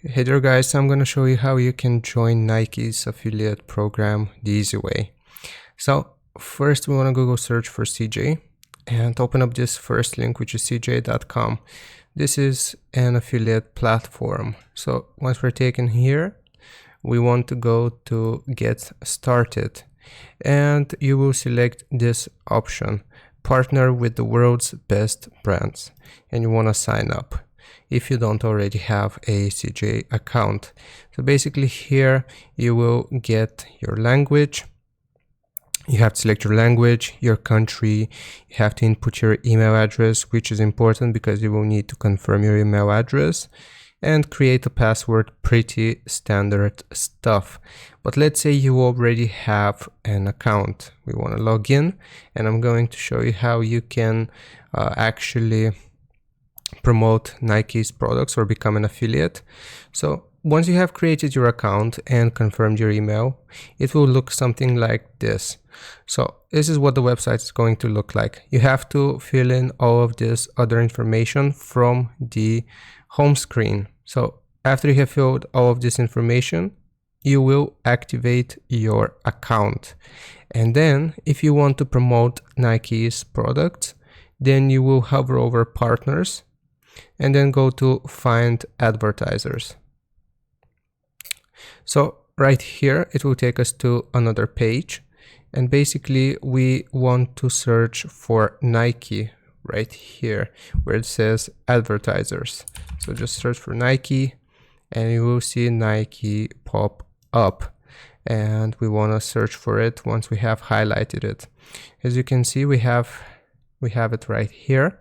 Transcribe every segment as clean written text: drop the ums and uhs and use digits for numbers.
Hey there guys, I'm going to show you how you can join Nike's affiliate program the easy way. So first we want to Google search for CJ and open up this first link, which is cj.com. This is an affiliate platform. So once we're taken here, we want to go to get started and you will select this option, partner with the world's best brands, and you want to sign up if you don't already have a CJ account. So basically here you will get your language. You have to select your language, your country, you have to input your email address, which is important because you will need to confirm your email address, and create a password. Pretty standard stuff. But let's say you already have an account. We want to log in, and I'm going to show you how you can actually promote Nike's products or become an affiliate. So once you have created your account and confirmed your email, it will look something like this. So this is what the website is going to look like. You have to fill in all of this other information from the home screen. So after you have filled all of this information, you will activate your account. And then if you want to promote Nike's products, then you will hover over partners and then go to find advertisers. So right here, it will take us to another page. And basically we want to search for Nike right here where it says advertisers. So just search for Nike and you will see Nike pop up. And we want to search for it once we have highlighted it. As you can see, we have it right here.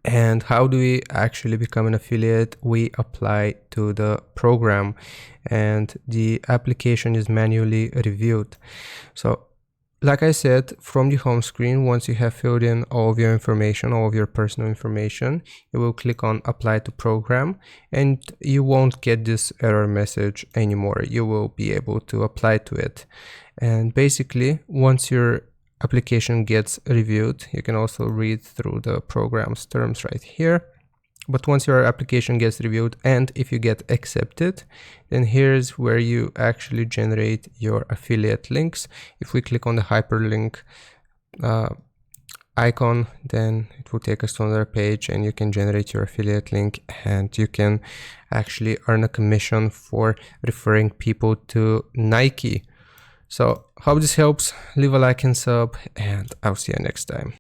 And how do we actually become an affiliate? We apply to the program and the application is manually reviewed. So like I said, from the home screen, once you have filled in all of your information, all of your personal information, you will click on apply to program and you won't get this error message anymore. You will be able to apply to it. And basically, once your application gets reviewed, you can also read through the program's terms right here. But once your application gets reviewed and if you get accepted, then here's where you actually generate your affiliate links. If we click on the hyperlink icon, then it will take us to another page and you can generate your affiliate link and you can actually earn a commission for referring people to Nike. So hope this helps. Leave a like and sub, and I'll see you next time.